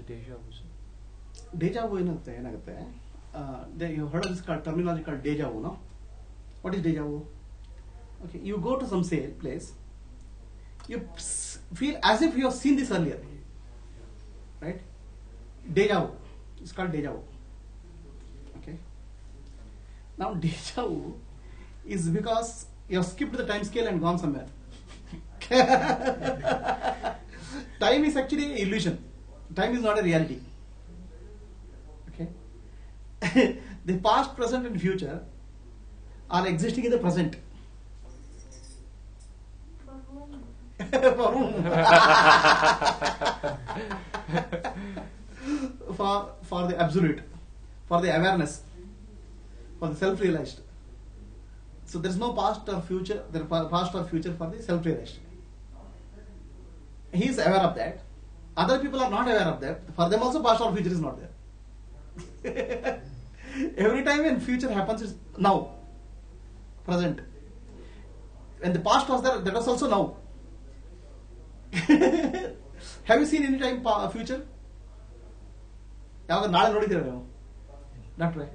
deja vu, sir? Deja vu ಏನಾಗುತ್ತೆ you heard of this terminology called deja vu, no? What is deja vu? Okay, you go to some place, you feel as if you have seen this earlier, right? Deja vu, it's called deja vu. Okay, now deja vu is because you have skipped the time scale and gone somewhere. Time is actually an illusion. Time is not a reality. Okay. The past, present and future are existing in the present. For whom? For the absolute, for the awareness, for the self-realized. So there is no past or future. There is past or future for the self-realized. He is aware of that. Other people are not aware of that. For them also past or future is not there. Every time when future happens, it's now, present. When the past was there, that was also now. Have you seen any time future? ಯಾವಾಗ ನಾಳೆ ನೋಡಿದ್ದೀರಾ ನೀವು ಡಾಕ್ಟ್ರೆ?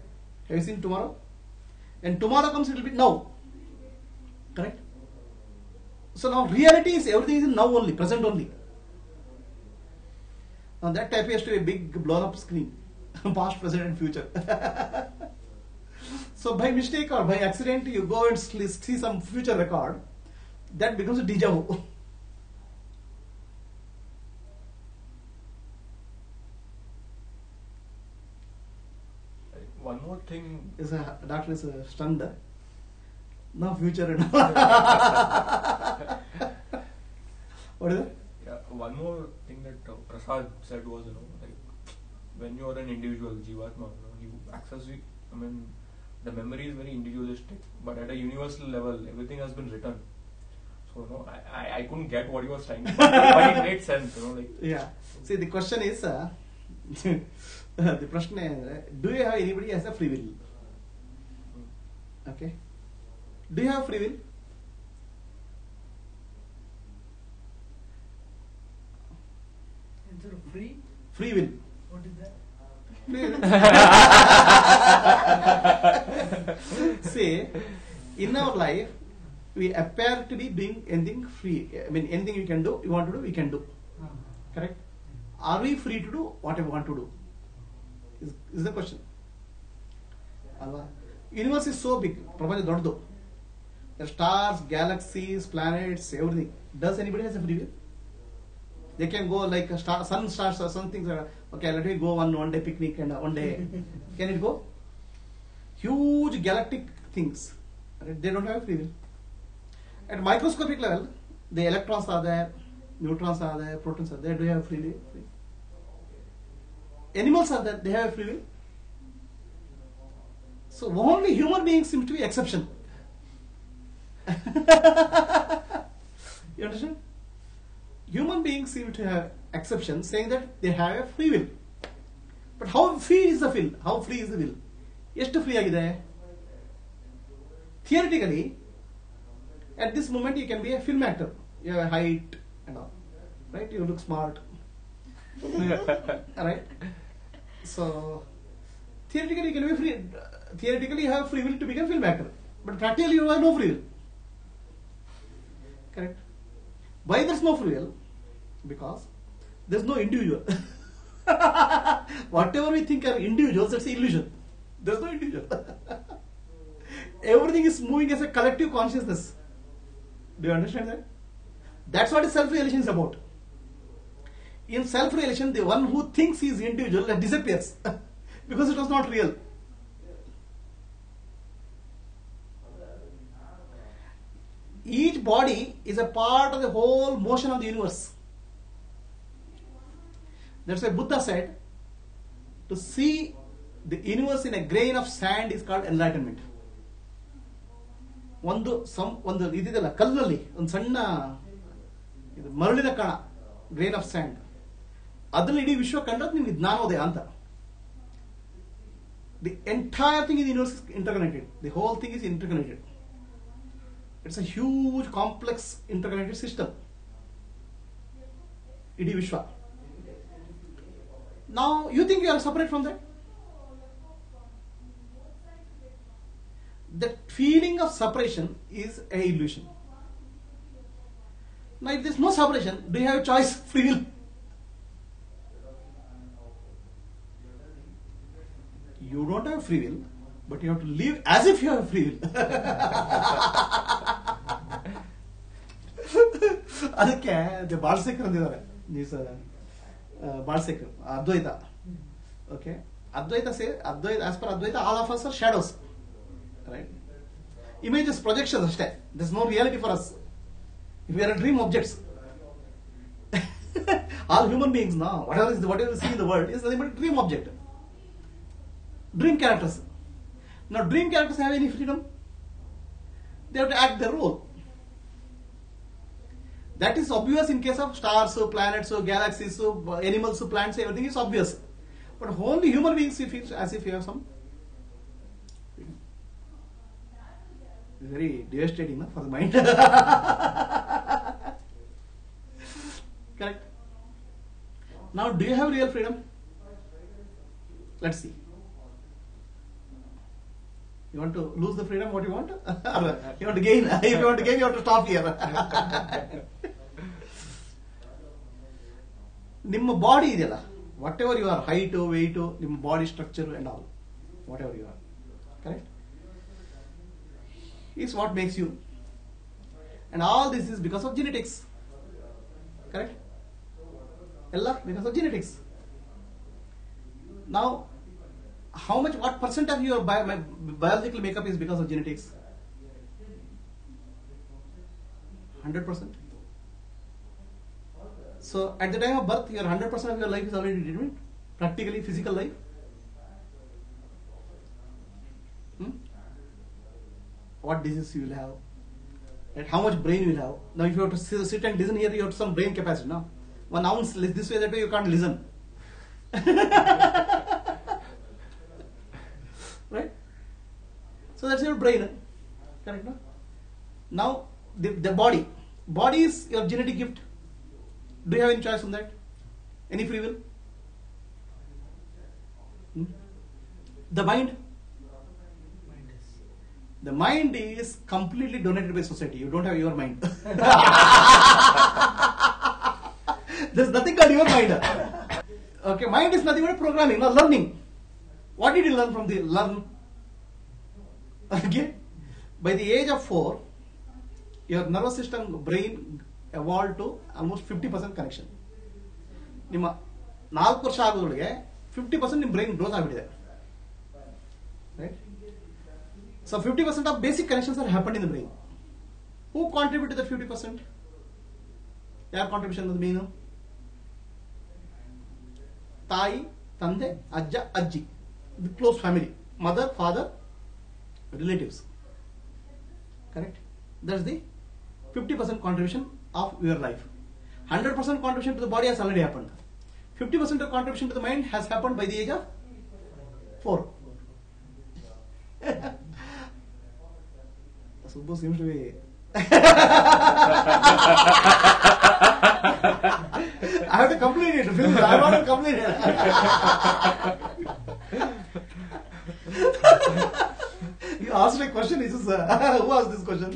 Have you seen tomorrow? When tomorrow comes, it will be now. Correct? So now reality is everything is in now only, present only. Now that appears to be a big blown up screen. Past, present and future. So by mistake or by accident you go and see some future record, that becomes a deja vu. One more thing. Is a doctor is stunned. Now future and what is it? Yeah, one more thing that Prasad said was, like when you are an individual, Jivatma, you access it. I mean, the memory is very individualistic, but at a universal level, everything has been written. So, I couldn't get what you were trying to say, but it made sense, like. Yeah. See, the question is, the question is, do you have anybody as a free will? Okay. Do you have free will? Instead of free? Free will. What is that? See, in our life, we appear to be doing anything free. I mean, anything you can do, you want to do, we can do. Correct? Are we free to do whatever we want to do? Is the question. Alva? Universe is so big. Prapancha doddu. There are stars, galaxies, planets, everything. Does anybody has a free will? They can go like a star, sun stars or something. Okay, let me go one day picnic and one day. Can it go? Huge galactic things. They don't have free will. At microscopic level, the electrons are there, neutrons are there, protons are there. Do you have free will? Animals are there. They have free will. So only human beings seem to be exception. You understand? Human beings seem to have exception, saying that they have a free will. But how free is the will? How free is the will? ಎಷ್ಟು free ಆಗಿದೆ? Theoretically, at this moment you can be a film actor. You have a height and all, right? You look smart, right? So theoretically you can be free. Theoretically you have free will to become film actor, but practically you have no free will. Correct? Why there's no free will? Because there's no individual. Whatever we think are individuals, that's an illusion. There's no individual. Everything is moving as a collective consciousness. Do you understand that? That's what self-realization is about. In self-realization, the one who thinks he is individual disappears because it was not real. Each body is a part of the whole motion of the universe. That's why Buddha said, to see the universe in a grain of sand is called enlightenment. ಒಂದು ಇದಿದೆಲ್ಲ ಕಲ್ಲಲ್ಲಿ ಒಂದು ಸಣ್ಣ ಮರಳಿನ ಕಣ, grain of and, ಅದ್ರಲ್ಲಿ ಇಡೀ ವಿಶ್ವ ಕಂಡದ್ದು ನಿಮ್ಗೆ ಜ್ಞಾನೋದಯ ಅಂತ. The entire thing in universe is interconnected. The whole thing is interconnected. It's a huge complex interconnected system, ಇಡೀ ವಿಶ್ವ. Now you think you are separate from that? The feeling of separation is a illusion. Now if there is no separation, do you have a choice, free will? You don't have free will, but you have to live as if you have free will. ಅದಕ್ಕೆ ಬಾಳ್ಸೇಕರ್ ಅಂದಿದ್ದಾರೆ ಬಾಳ್ಸೇಕರ್ ಅದ್ವೈತ. Okay, Advaita as per Advaita, all of us are shadows, right? Images, projections ಅಷ್ಟೇ. There's no reality for us. We are dream objects. All human beings now, whatever you see in the world is nothing but a dream object. Dream characters. Now dream characters have any freedom? They have to act their role. That is obvious in case of stars, planets, galaxies, animals, plants, everything is obvious. But only human beings feel as if you have some. It's very devastating, no, for the mind. Correct. Now, do you have real freedom? Let's see. You want to lose the freedom? What you want? You want to gain? If you want to gain, you have to stop here. ನಿಮ್ಮ body ಇದೆಯಲ್ಲ, whatever you are, height, weight, ನಿಮ್ಮ body structure and all, whatever you are, correct, is what makes you, and all this is because of genetics, correct? Ella because of genetics. Now what percent of your biological makeup is because of genetics? 100%. So at the time of birth, your 100% of your life is already determined, practically physical life. What disease you will have, and how much brain you will have. Now if you have to sit and listen here, you have some brain capacity. Now 1 ounce this way, that way, you can't listen. Right? So that's your brain, correct? No? Now the body is your genetic gift. Do you have any choice on that? Any free will? The mind? The mind is completely donated by society. You don't have your mind. There's nothing called your mind. Okay, mind is nothing but programming, not learning. What did you learn from the learn? Okay, by the age of 4, your nervous system, brain evolved to almost 50% connection. ನಿಮ್ಮ 4 ವರ್ಷ ಆಗೋದ್ರೊಳಗೆ 50% ನಿಮ್ಮ brain growth ಆಗಿಬಿಟ್ಟಿದೆ, right? So 50% of basic connections are happened in the brain. Who contributed to that 50%? Their contribution was main. Thai, Tande, Ajja, Ajji, the close family, mother, father, relatives. Correct? That's the 50% contribution of your life. 100% contribution to the body has already happened. 50% of contribution to the mind has happened by the age of 4. Subbu seems to be. I have to complain it. I want to complain it. You asked a question. Who asked this question?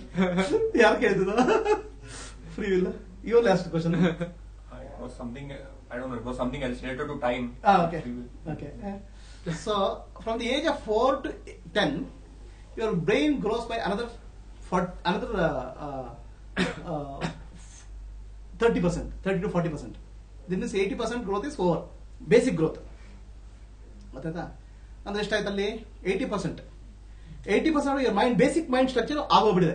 Free will. Your last question. It was something, I don't know, it was something else related to time. Okay. Okay. So, from the age of 4 to 10, your brain grows by another 30%, 30 to 40%. Then this 80% growth is over. Basic growth. And this type 80%. 80% of your mind, basic mind structure, 80%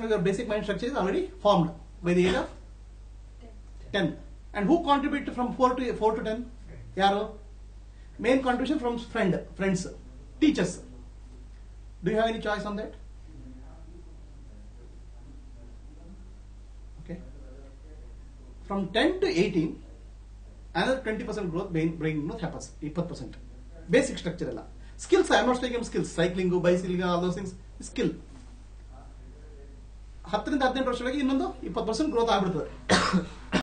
of your basic mind structure is already formed by the age of 10. And who contributed from 4 to 10? Yaro? Main contribution from friends, teachers. Do you have any choice on that? Okay. From 10 to 18, another 20% growth brain growth happens. 20%. Basic structure. Skills, I am not speaking of skills. Cycling, bicycling, all those things. Skill. 10 to 18 ವರ್ಷಗಳಿಗೆ ಇನ್ನೊಂದು 20% growth ಆಗ್ಬಿಡ್ತದೆ.